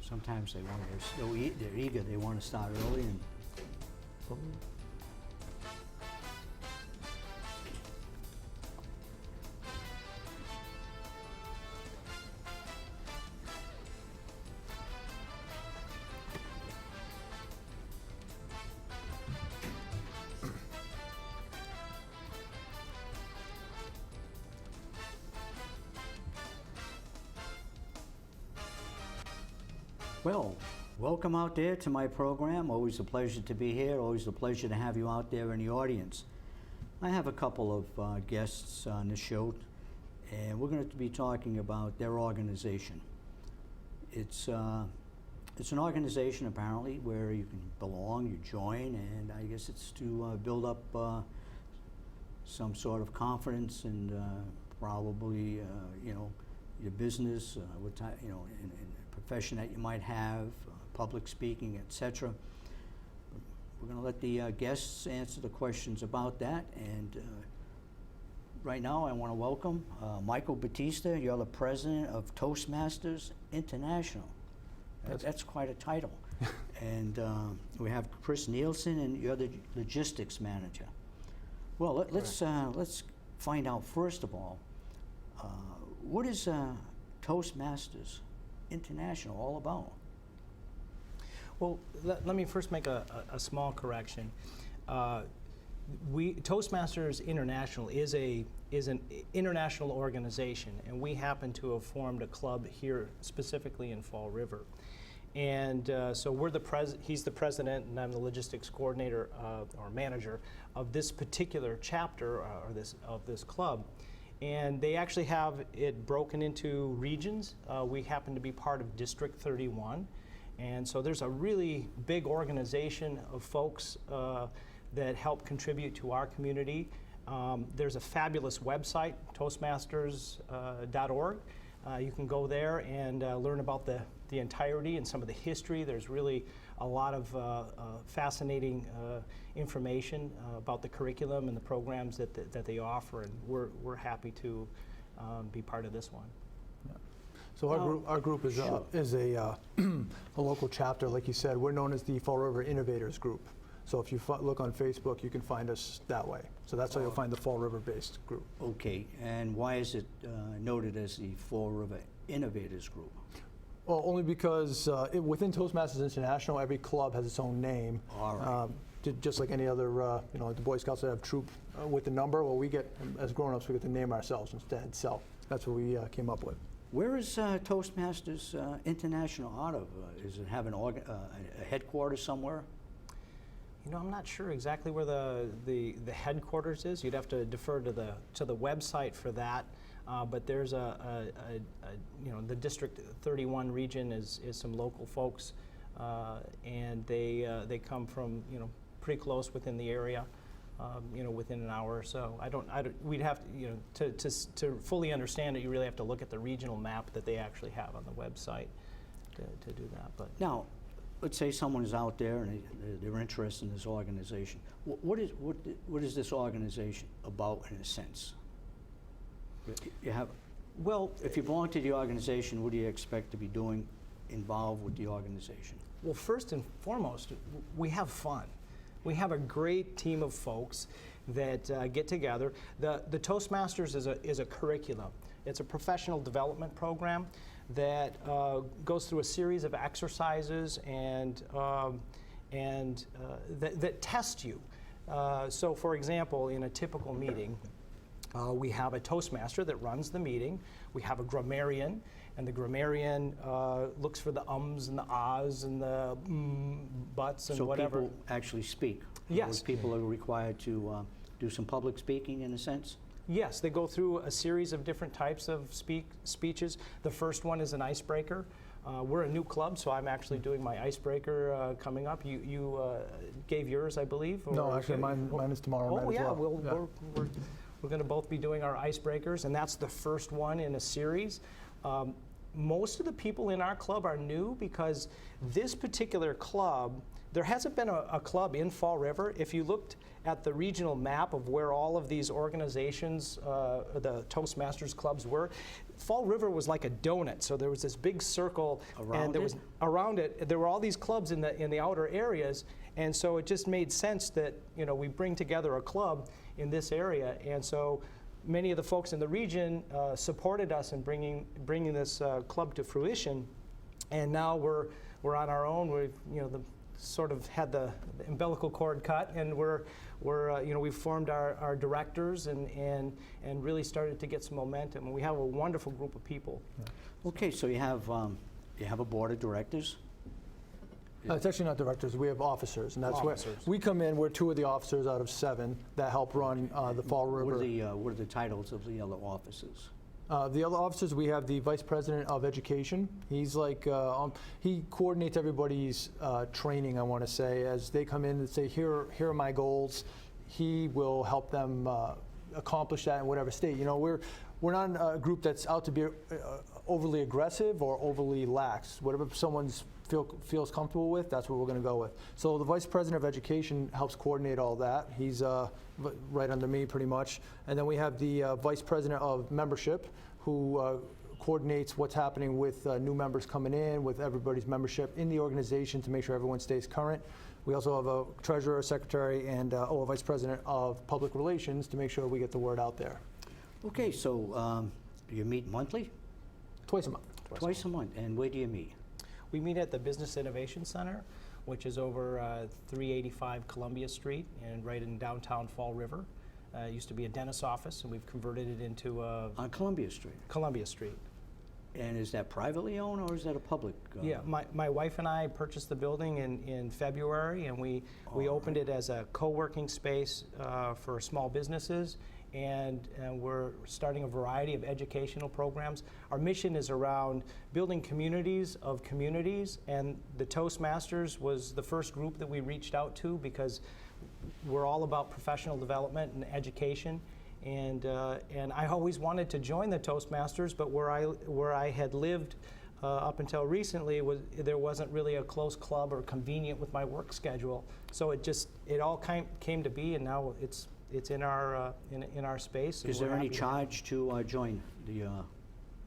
sometimes they're eager, they want to start early and. Well, welcome out there to my program. Always a pleasure to be here. Always a pleasure to have you out there in the audience. I have a couple of guests on the show, and we're going to be talking about their organization. It's an organization apparently where you can belong, you join, and I guess it's to build up some sort of confidence and probably your business, what type, in profession that you might have, public speaking, etc. We're going to let the guests answer the questions about that. And right now I want to welcome Michael Batista. You're the president of Toastmasters International. That's quite a title. And we have Chris Nielsen, and you're the logistics manager. Well, let's find out first of all, what is Toastmasters International all about? Well, let me first make a small correction. Toastmasters International is an international organization, and we happen to have formed a club here specifically in Fall River. And so we're he's the president, and I'm the logistics coordinator or manager of this particular chapter of this club. And they actually have it broken into regions. We happen to be part of District 31. And so there's a really big organization of folks that help contribute to our community. There's a fabulous website, toastmasters.org. You can go there and learn about the entirety and some of the history. There's really a lot of fascinating information about the curriculum and the programs that they offer, and we're happy to be part of this one. Yeah. So our group is a local chapter, like you said. We're known as the Fall River Innovators Group. So if you look on Facebook, you can find us that way. So that's how you'll find the Fall River-based group. Okay, and why is it noted as the Fall River Innovators Group? Well, only because within Toastmasters International, every club has its own name. All right. Just like any other, the Boy Scouts that have troop with the number. Well, we get, as grown-ups, we get to name ourselves instead. So that's what we came up with. Where is Toastmasters International out of? Is it have a headquarters somewhere? I'm not sure exactly where the headquarters is. You'd have to defer to the website for that. But there's the District 31 region is some local folks, and they come from pretty close within the area, within an hour or so. We'd have to fully understand it. You really have to look at the regional map that they actually have on the website to do that. But now, let's say someone is out there and they're interested in this organization. What is this organization about in a sense? If you belong to the organization, what do you expect to be doing involved with the organization? Well, first and foremost, we have fun. We have a great team of folks that get together. The Toastmasters is a curriculum. It's a professional development program that goes through a series of exercises and that test you. So, for example, in a typical meeting, we have a Toastmaster that runs the meeting. We have a grammarian, and the grammarian looks for the ums and the ahs and the buts and whatever. So people actually speak? Yes. People are required to do some public speaking in a sense? Yes, they go through a series of different types of speeches. The first one is an icebreaker. We're a new club, so I'm actually doing my icebreaker coming up. You gave yours, I believe? No, actually, mine is tomorrow night as well. We're going to both be doing our icebreakers, and that's the first one in a series. Most of the people in our club are new because this particular club, there hasn't been a club in Fall River. If you looked at the regional map of where all of these organizations, the Toastmasters clubs were, Fall River was like a donut, so there was this big circle, Around and there it? was around it. There were all these clubs in the outer areas, and so it just made sense that we bring together a club in this area, and so many of the folks in the region supported us in bringing this club to fruition, and now we're on our own. We've sort of had the umbilical cord cut, and we've formed our directors and really started to get some momentum. And we have a wonderful group of people. Okay, so you have a board of directors. It's actually not directors, we have officers, and that's where Officers. we come in. We're 2 of the officers out of 7 that help run the Fall River. What are the titles of the other officers? The other officers, we have the Vice President of Education. He's like, he coordinates everybody's training, I want to say. As they come in and say, here are my goals, he will help them accomplish that in whatever state. We're not a group that's out to be overly aggressive or overly lax. Whatever someone's feels comfortable with, that's what we're going to go with. So the Vice President of Education helps coordinate all that. He's right under me pretty much. And then we have the Vice President of Membership, who coordinates what's happening with new members coming in, with everybody's membership in the organization to make sure everyone stays current. We also have a Treasurer, Secretary, and a Vice President of Public Relations to make sure we get the word out there. Okay, so you meet monthly? Twice a month. Twice a month. And where do you meet? We meet at the Business Innovation Center, which is over 385 Columbia Street and right in downtown Fall River. It used to be a dentist's office, and we've converted it into On Columbia Street. Columbia Street. And is that privately owned or is that a public? Yeah, my wife and I purchased the building in February, and we opened it as a co-working space for small businesses, and we're starting a variety of educational programs. Our mission is around building communities of communities, and the Toastmasters was the first group that we reached out to because we're all about professional development and education. And I always wanted to join the Toastmasters, but where I had lived up until recently there wasn't really a close club or convenient with my work schedule. So it all came to be, and now it's in our space. and Is we're there any happy to- charge to join the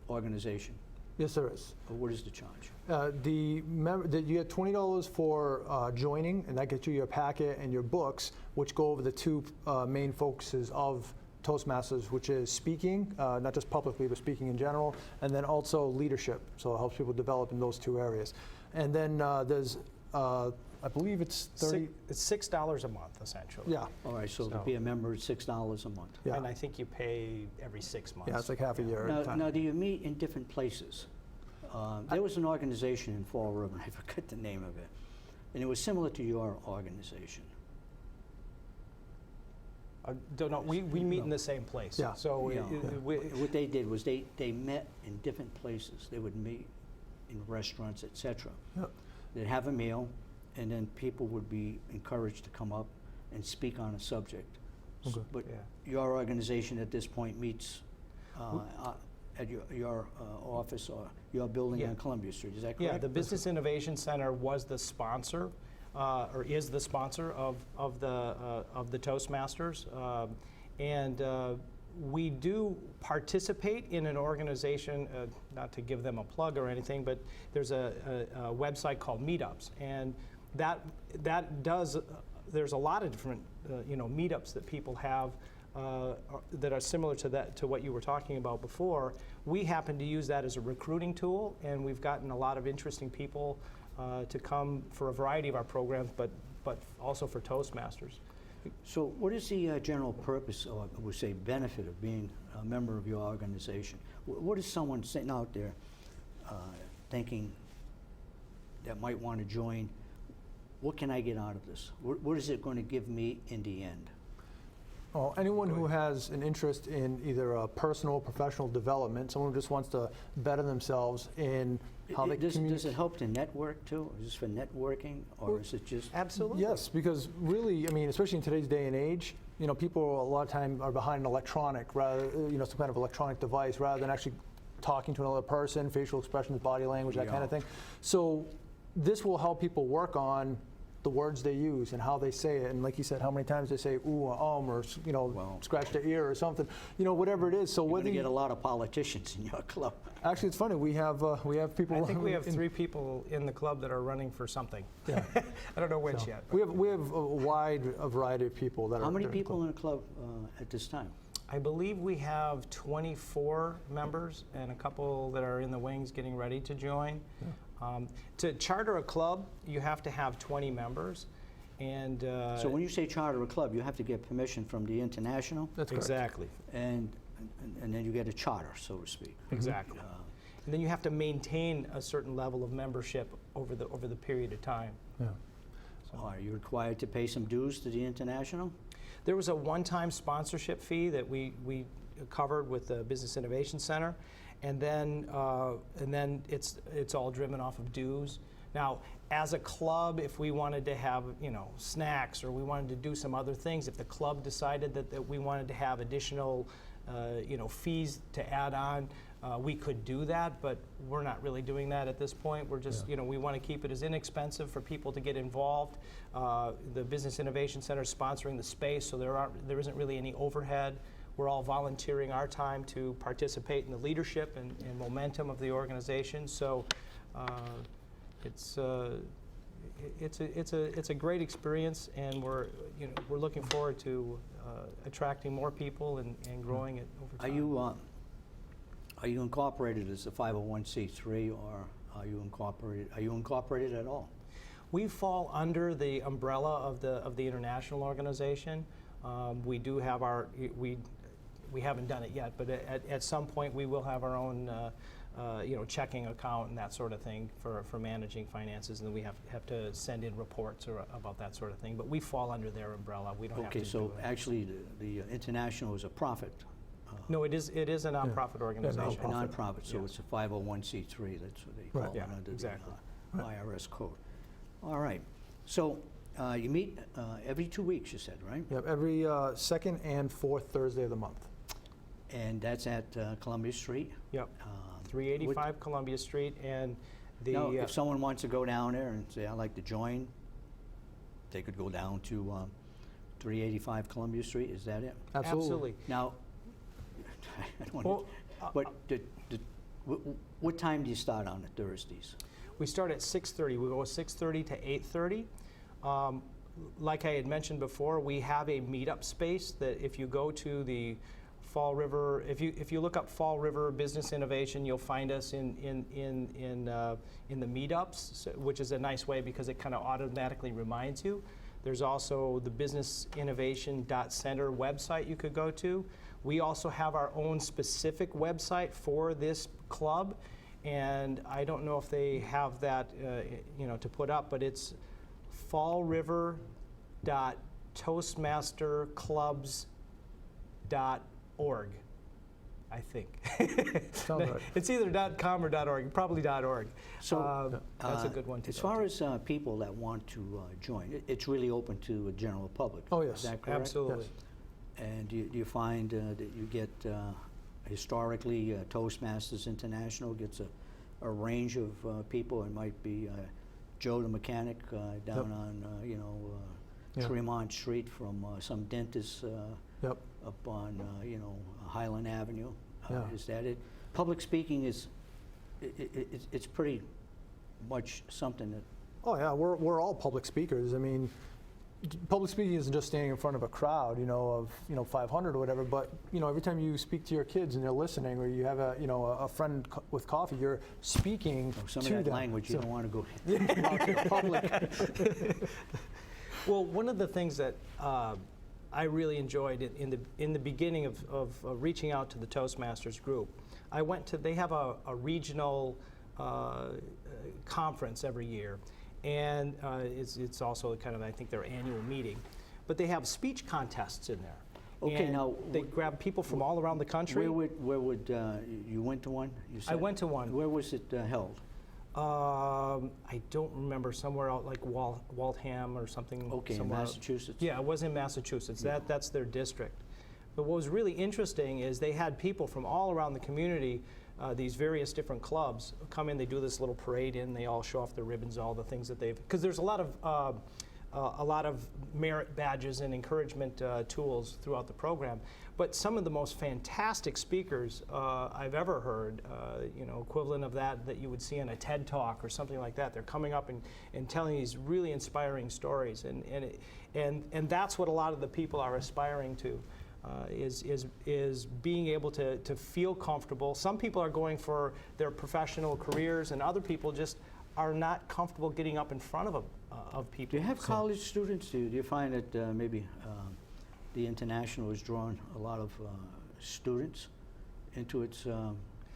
organization? Yes, there is. Or what is the charge? You get $20 for joining, and that gets you your packet and your books, which go over the 2 main focuses of Toastmasters, which is speaking, not just publicly, but speaking in general, and then also leadership. So it helps people develop in those 2 areas. And then there's, I believe it's 30. It's $6 a month, essentially. Yeah, All right, so to So- be a member, it's $6 a month. yeah. And I think you pay every 6 months. Yeah, it's like half a year at a time. Now, do you meet in different places? There was an organization in Fall River, I forget the name of it, and it was similar to your organization. Don't know. We meet in the same place. Yeah. So Yeah. we, What they did was they met in different places. They would meet in restaurants, etc. Yep. They'd have a meal, and then people would be encouraged to come up and speak on a subject. Okay. But Yeah. your organization at this point meets at your office or your building Yeah. on Columbia Street, is that correct? Yeah, the Business Innovation Center was the sponsor, or is the sponsor of the Toastmasters, and we do participate in an organization. Not to give them a plug or anything, but there's a website called Meetups, and that does. There's a lot of different meetups that people have. That are similar to what you were talking about before. We happen to use that as a recruiting tool, and we've gotten a lot of interesting people to come for a variety of our programs, but also for Toastmasters. So what is the general purpose, or I would say benefit, of being a member of your organization? What is someone sitting out there thinking that might want to join? What can I get out of this? What is it going to give me in the end? Well, anyone who has an interest in either personal or professional development, someone who just wants to better themselves in how they Does communicate. it help to network too? Is this for networking, or is it just? Absolutely. Yes, because really, I mean, especially in today's day and age, people a lot of time are behind an electronic, rather, some kind of electronic device, rather than actually talking to another person, facial expressions, body language, that kind of thing. So this will help people work on the words they use and how they say it, and like you said, how many times they say ooh or or Well, scratch their ear or something, whatever it is. So You're going whether to get a lot of politicians in your club. actually, it's funny, we have people. I think we have 3 people in the club that are running for something. Yeah. I don't know which So yet. we have a variety of people that are. How many that are in the people in the club at this time? I believe we have 24 members and a couple that are in the wings getting ready to join. To charter a club, you have to have 20 members. And So when you say charter a club, you have to get permission from the international, That's correct. exactly, and then you get a charter, so to speak. exactly. And then you have to maintain a certain level of membership over the period of time. Yeah. Are you required to pay some dues to the international? There was a one-time sponsorship fee that we covered with the Business Innovation Center, and then it's all driven off of dues. Now, as a club, if we wanted to have snacks or we wanted to do some other things, if the club decided that we wanted to have additional fees to add on, we could do that, but we're not really doing that at this point. We're just, we want to keep it as inexpensive for people to get involved. The Business Innovation Center is sponsoring the space, so there isn't really any overhead. We're all volunteering our time to participate in the leadership and momentum of the organization. So it's a great experience, and we're looking forward to attracting more people and growing it over time. Are you incorporated as a 501c3, or are you incorporated at all? We fall under the umbrella of the international organization. We do have we haven't done it yet, but at some point we will have our own checking account and that sort of thing for managing finances, and then we have to send in reports about that sort of thing. But we fall under their umbrella. We don't have to Okay, so do it. actually the international is a profit. No, it is a nonprofit organization. A nonprofit, so Yes. it's a 501c3. That's what they Right. call Yeah, it under exactly. the IRS code. All right. So you meet every 2 weeks, you said, right? Yep, every second and fourth Thursday of the month. And that's at Columbia Street. Yep. 385 Columbia Street, and the Now, if someone wants to go down there and say, I'd like to join, they could go down to 385 Columbia Street. Is that it? absolutely. Now, I don't Well, want what time do you start on the Thursdays? We start at 6:30. We go 6:30 to 8:30. Like I had mentioned before, we have a meetup space that if you go to the Fall River, if you look up Fall River Business Innovation, you'll find us in the meetups, which is a nice way because it kind of automatically reminds you. There's also the businessinnovation.center website you could go to. We also have our own specific website for this club, and I don't know if they have that to put up, but it's fallriver.toastmasterclubs.org, I think. Sounds right. It's either .com or .org, probably .org. So that's a good one to as go far to. as people that want to join, it's really open to the general public. Oh, yes. Is that correct? Absolutely. Yes. And do you find that you get, historically, Toastmasters International gets a range of people? It might be Joe the mechanic down on, Yeah. Tremont Street from some dentist Yep. up on, Highland Avenue. Yeah. Is that it? Public speaking is, it's pretty much something that, Oh yeah, we're all public speakers. I mean, public speaking isn't just standing in front of a crowd, of 500 or whatever. But every time you speak to your kids and they're listening, or you have a friend with coffee, you're speaking some to of that them. language you So- don't want to go. out to the public. Well, one of the things that I really enjoyed in the beginning of reaching out to the Toastmasters group, they have a regional conference every year, and it's also kind of, I think, their annual meeting. But they have speech contests in there. Okay, And now, they grab people from all around the country. Where would you went to one? You I said? went to one. Where was it held? I don't remember, somewhere out like Waltham or something. Okay, in somewhere out- Massachusetts? Yeah, it was in Massachusetts. That's their district. But what was really interesting is they had people from all around the community, these various different clubs, come in. They do this little parade in. They all show off their ribbons, all the things that they've. Because there's a lot of a lot of merit badges and encouragement tools throughout the program. But some of the most fantastic speakers I've ever heard, equivalent of that you would see in a TED Talk or something like that. They're coming up and telling these really inspiring stories, and that's what a lot of the people are aspiring to. Is being able to feel comfortable. Some people are going for their professional careers, and other people just are not comfortable getting up in front of people. Do you have college students? Do you find that maybe the International has drawn a lot of students into its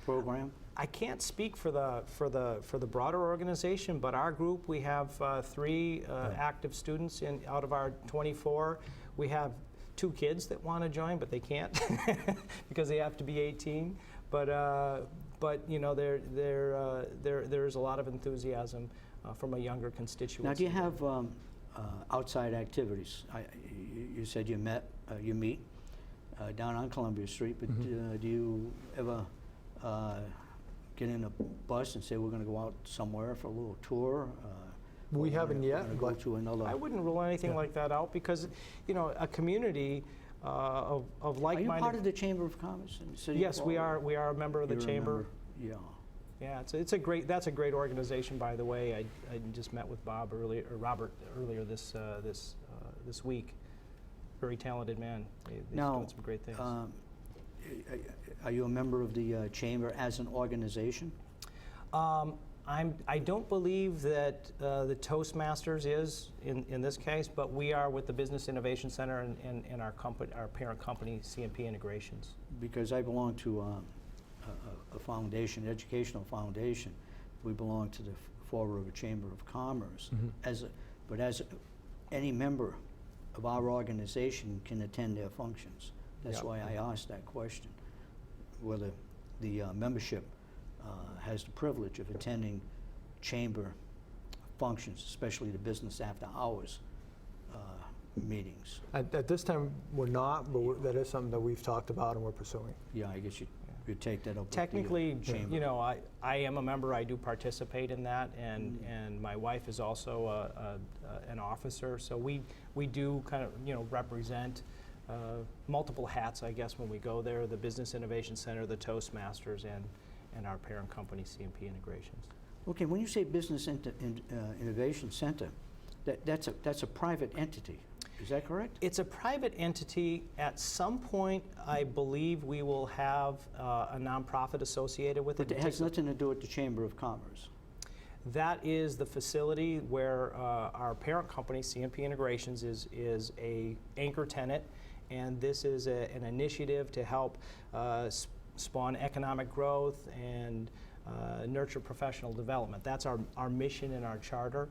program? I can't speak for the broader organization, but our group, we have 3 active students out of our 24. We have 2 kids that want to join, but they can't because they have to be 18. But there is a lot of enthusiasm from a younger constituency. Now, do you have outside activities? You said you meet down on Columbia Street, but do you ever get in a bus and say we're going to go out somewhere for a little tour? We haven't yet, Go but to another. I wouldn't rule anything like that out because, a community of like-minded. Are you part of the Chamber of Commerce in the city? Yes, we are. We are a member of the You're a chamber. member? Yeah. Yeah, that's a great organization, by the way. I just met with Robert earlier this week. Very talented man. He's Now, doing some great things. Are you a member of the chamber as an organization? I don't believe that the Toastmasters is in this case, but we are with the Business Innovation Center and our parent company, CMP Integrations. Because I belong to a foundation, educational foundation. We belong to the Fall River Chamber of Commerce. But as any member of our organization can attend their functions. That's Yep. why I asked that question, whether the membership has the privilege of attending chamber functions, especially the business after hours meetings. at this time, we're not, but that is something that we've talked about and we're pursuing. Yeah, I guess you take that up with Technically, the chamber. I am a member. I do participate in that, and my wife is also an officer. So we do kind of represent multiple hats, I guess, when we go there: the Business Innovation Center, the Toastmasters, and our parent company, CMP Integrations. Okay, when you say Business Innovation Center, that's a private entity. Is that correct? It's a private entity. At some point, I believe we will have a nonprofit associated with it. But it has nothing to do with the Chamber of Commerce. That is the facility where our parent company, CMP Integrations, is a anchor tenant, and this is an initiative to help spawn economic growth and nurture professional development. That's our mission and our charter,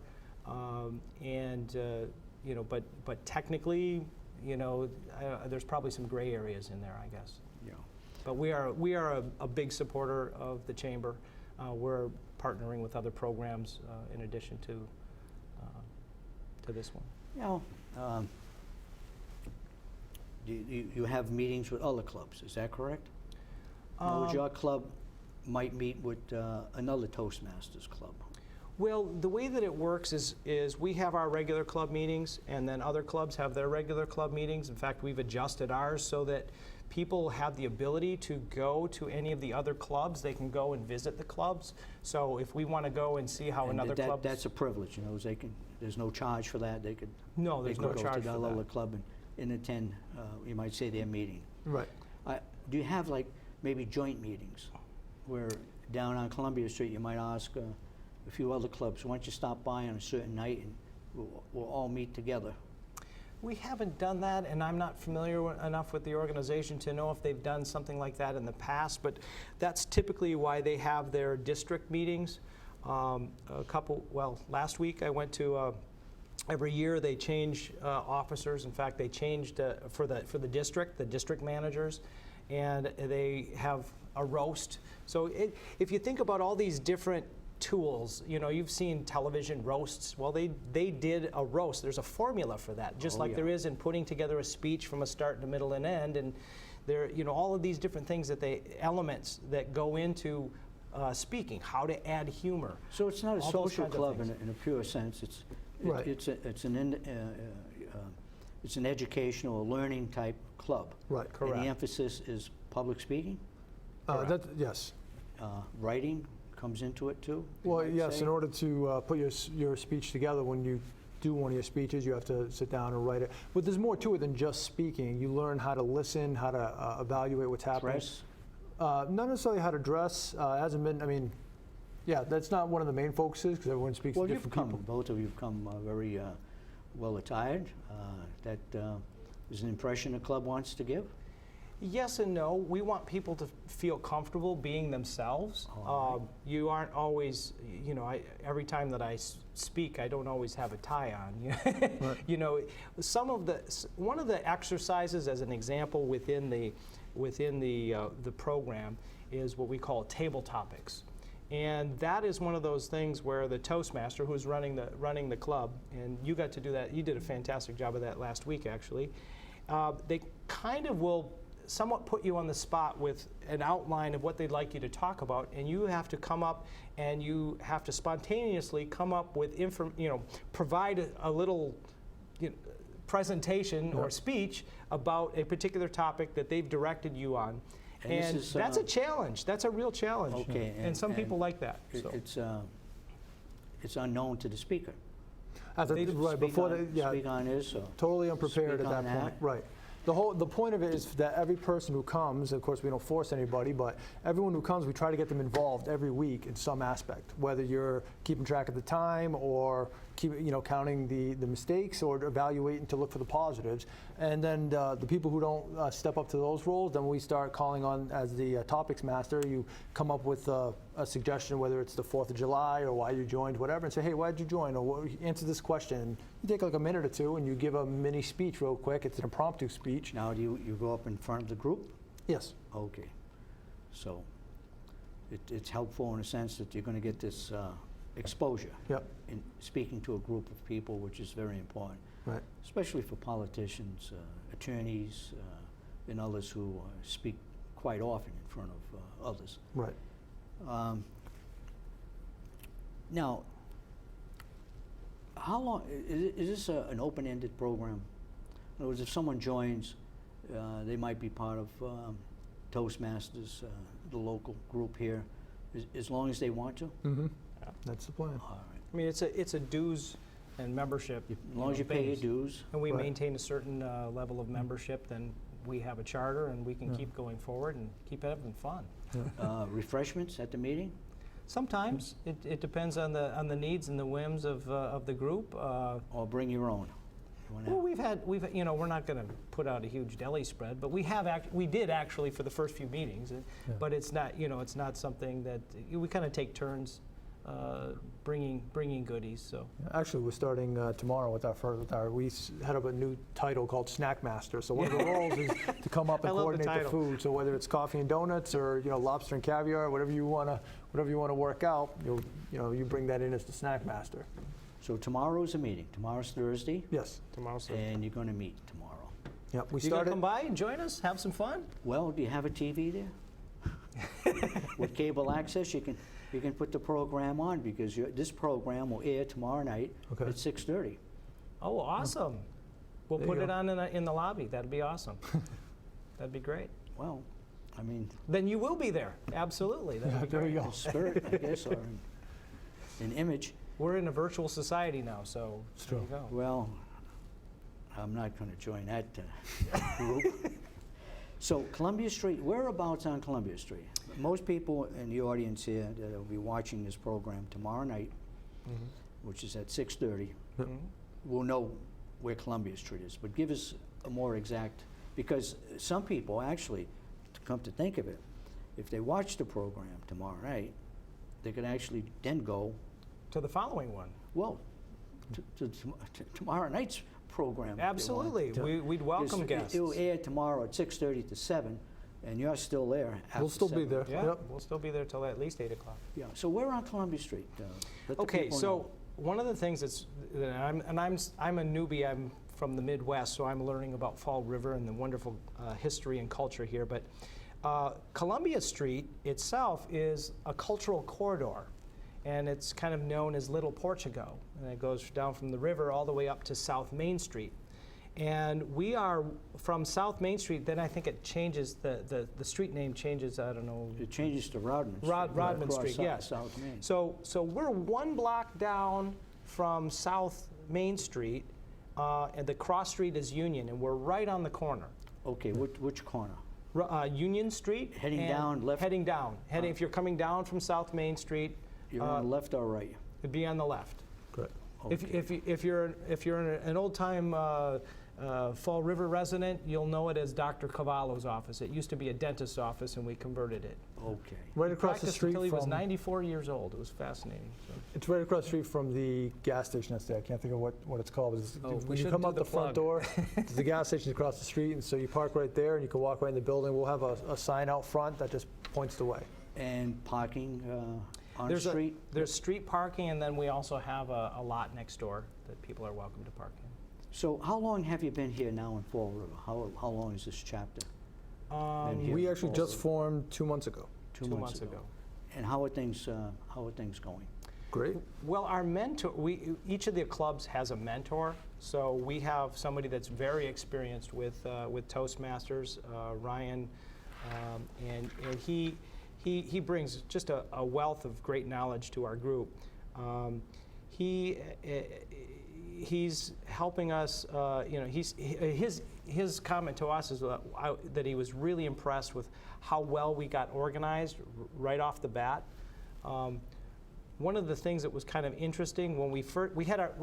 but technically, there's probably some gray areas in there, I guess. Yeah. But we are a big supporter of the chamber. We're partnering with other programs in addition to this one. You have meetings with other clubs, is that correct? Would your club might meet with another Toastmasters club? Well, the way that it works is we have our regular club meetings, and then other clubs have their regular club meetings. In fact, we've adjusted ours so that people have the ability to go to any of the other clubs. They can go and visit the clubs. So if we want to go and see how another club... That's a privilege, there's no charge for that. They could No, there's no charge go to for that that. other club and attend, you might say, their meeting. Right. Do you have maybe joint meetings where down on Columbia Street you might ask a few other clubs, why don't you stop by on a certain night and we'll all meet together? We haven't done that, and I'm not familiar enough with the organization to know if they've done something like that in the past, but that's typically why they have their district meetings. Last week I went to, every year they change officers. In fact, they changed for the district managers, and they have a roast. So if you think about all these different tools, you've seen television roasts. Well, they did a roast. There's a formula for that, just like there is in putting together a speech from a start to middle and end. And there, all of these different things elements that go into speaking, how to add humor. So it's not a all those social kinds of club things. in a pure sense. Right. It's an educational or learning type club. Right. And Correct. the emphasis is public speaking, Yes. writing comes into it too? you Well, might yes, say? in order to put your speech together, when you do one of your speeches, you have to sit down and write it. But there's more to it than just speaking. You learn how to listen, how to evaluate what's happening. Press? Not necessarily how to dress. Hasn't been, I mean, yeah, that's not one of the main focuses because everyone speaks Well, to you've different come, people. both of you have come very well attired. That is an impression the club wants to give? Yes and no. We want people to feel comfortable being themselves. All You aren't always, you know, every time that I speak, I don't always have a tie on. You know, one of the exercises, as an example, within the program, is what we call table topics. And that is one of those things where the Toastmaster, who's running the club, and you got to do that. You did a fantastic job of that last week, actually. They kind of will somewhat put you on the spot with an outline of what they'd like you to talk about, and you have to come up and you have to spontaneously come up with provide a little presentation or speech about a particular topic that they've directed you on. And this And is, that's a challenge. That's a real challenge. Okay, And some people like that. So. It's unknown to the speaker. They Right, Speak before on- they, yeah, Speak on this, or? totally unprepared Speak at on that point. that. Right. The point of it is that every person who comes, of course we don't force anybody, but everyone who comes, we try to get them involved every week in some aspect, whether you're keeping track of the time or counting the mistakes or evaluating to look for the positives. And then the people who don't step up to those roles, then we start calling on, as the topics master, you come up with a suggestion, whether it's the 4th of July or why you joined, whatever, and say, hey, why did you join? Or answer this question. You take like a minute or two and you give a mini speech real quick. It's an impromptu speech. Now, do you go up in front of the group? Yes. Okay. So it's helpful in a sense that you're going to get this exposure Yep. in speaking to a group of people, which is very important, Right. especially for politicians, attorneys, and others who speak quite often in front of others. Right. Now, how long is this an open-ended program? In other words, if someone joins, they might be part of Toastmasters, the local group here, as long as they want to. Mm-hmm. That's the plan. All right. I mean, it's a dues and membership. As long as you pay your base. dues. And we Right. maintain a certain level of membership, then we have a charter and we can Yeah. keep going forward and keep having fun. Refreshments at the meeting? Sometimes it depends on the needs and the whims of the group. Or bring your own? You wanna- Well, we've we're not going to put out a huge deli spread, but we did actually for the first few meetings. Yeah. But it's not it's not something that we kind of take turns bringing goodies. So. Actually, we're starting tomorrow with we had up a new title called Snack Master. So one of the roles is to come up I and love the coordinate the title. food. So whether it's coffee and donuts or lobster and caviar, whatever you want to work out, you bring that in as the Snack Master. So tomorrow's a meeting. Tomorrow's Thursday, Yes. Tomorrow. and you're going to meet tomorrow. Yep. We You gonna started. come by and join us? Have some fun? Well, do you have a TV there? With cable access, you can put the program on, because this program will air tomorrow night Okay. at 6:30. Oh, awesome! We'll There put you it go. on in the lobby. That'd be awesome. That'd be great. Well, I mean, Then you will be there. Absolutely. That'd Yeah, be there great. you go. in spirit, I guess, or in image. We're in a virtual society now, so It's there you true. go. Well, I'm not going to join that group. So Columbia Street, whereabouts on Columbia Street? Most people in the audience here that will be watching this program tomorrow night, which is at 6:30, Mhm. will know where Columbia Street is. But give us a more exact, because some people actually, to come to think of it, if they watch the program tomorrow night, they could actually then go, To the following one. well, to tomorrow night's program. if they want. Absolutely. Yeah. We'd welcome Because guests. It will air tomorrow at 6:30 to 7, and you're still there after We'll still be 7. there. Yeah, Yep. we'll still be there till at least 8 o'clock. Yeah, so we're on Columbia Street. Let the Okay, people so know. one of the things I'm a newbie. I'm from the Midwest, so I'm learning about Fall River and the wonderful history and culture here. But Columbia Street itself is a cultural corridor, and it's kind of known as Little Portugal. And it goes down from the river all the way up to South Main Street. And we are from South Main Street, then I think it changes, the street name changes, I don't know. It changes to Rodman Street. Rodman across Street, yes. South Main. So we're one block down from South Main Street, and the cross street is Union, and we're right on the corner. Okay, which corner? Union Street. Heading and down, left? Heading down. If you're coming down from South Main Street, You're on the left or right? it'd be on the left. Correct. If you're an old-time Fall River resident, you'll know it as Dr. Cavallo's office. It used to be a dentist's office, and we converted it. Okay. Right across the Practiced street until he was from, 94 years old. It was fascinating. So. it's right across the street from the gas station that's there. I can't think of what it's called. But it's, Oh, we when you should come do out the the front plug. door, the gas station's across the street, and so you park right there, and you can walk right in the building. We'll have a sign out front that just points the way. And parking on the There's street? there's street parking, and then we also have a lot next door that people are welcome to park in. So how long have you been here now in Fall River? How long is this chapter? Been here We in actually Fall just River? formed 2 months ago. Two months ago. And how are things going? Great. Well, our mentor, each of the clubs has a mentor. So we have somebody that's very experienced with Toastmasters, Ryan, and he brings just a wealth of great knowledge to our group. He's helping us. His comment to us is that he was really impressed with how well we got organized right off the bat. One of the things that was kind of interesting when we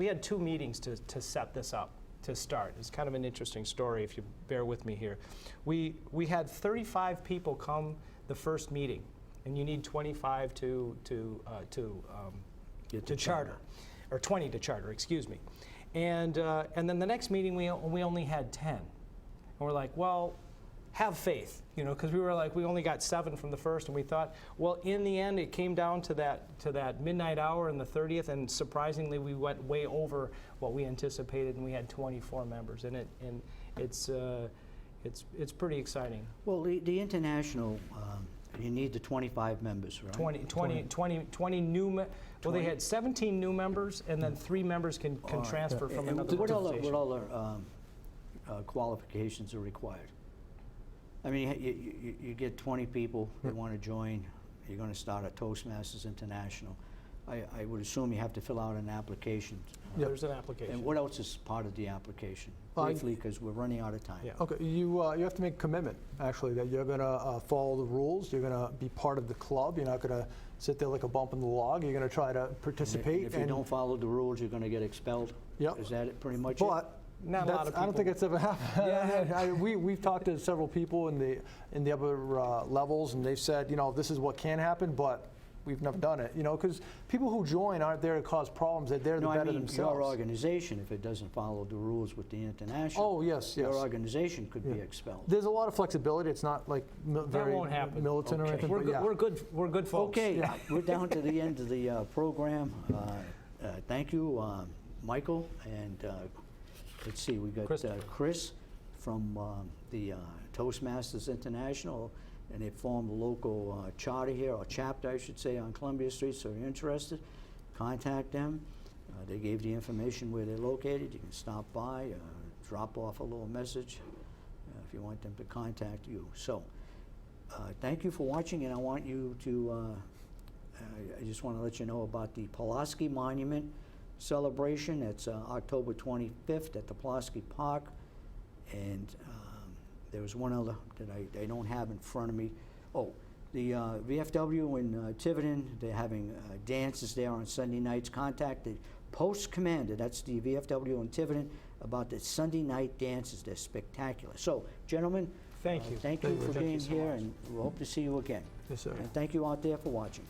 had 2 meetings to set this up to start. It's kind of an interesting story if you bear with me here. We had 35 people come the first meeting, and you need 25 to charter, or 20 to charter, excuse me. And then the next meeting we only had 10, and we're like, well, have faith, because we were like, we only got 7 from the first, and we thought, well, in the end, it came down to that midnight hour and the 30th, and surprisingly, we went way over what we anticipated, and we had 24 members, and it's pretty exciting. Well, the international, you need the 25 members, right? 20 new. Well, they had 17 new members, and then 3 members can transfer from And another what organization. other qualifications are required? I mean, you get 20 people that want to join. You're going to start a Toastmasters International. I would assume you have to fill out an application. There's an application. And what else is part of the application? I- Briefly, because we're running out of time. Yeah. Okay, you have to make a commitment, actually, that you're going to follow the rules. You're going to be part of the club. You're not going to sit there like a bump in the log. You're going to try to participate. If you don't follow the rules, you're going to get expelled? Yep. Is that it, pretty much it? But Not a lot of I don't think people- it's ever happened. We've talked to several people in the upper levels, and they've said, this is what can happen, but we've never done it. Because people who join aren't there to cause problems. They're there to No, I better mean, themselves. your organization, if it doesn't follow the rules with the international. Oh, yes. Your organization could be expelled. There's a lot of flexibility. It's not like very won't happen. militant or Okay. anything. We're but good. yeah. We're good folks. Okay, we're down to the end of the program. Thank you, Michael, and let's see, we got Chris from the Toastmasters International, and they formed a local charter here, or chapter, I should say, on Columbia Street. So if you're interested, contact them. They gave the information where they're located. You can stop by, drop off a little message if you want them to contact you. So thank you for watching, and I want you to, I just want to let you know about the Pulaski Monument celebration. It's October 25th at the Pulaski Park, and there was one other that I don't have in front of me. Oh, the VFW in Tiverton, they're having dances there on Sunday nights. Contact the post commander, that's the VFW in Tiverton, about the Sunday night dances. They're spectacular. So, gentlemen, Thank you. Thank you for Thank you being so here, much. and we hope to see you again. Yes, sir. And thank you out there for watching.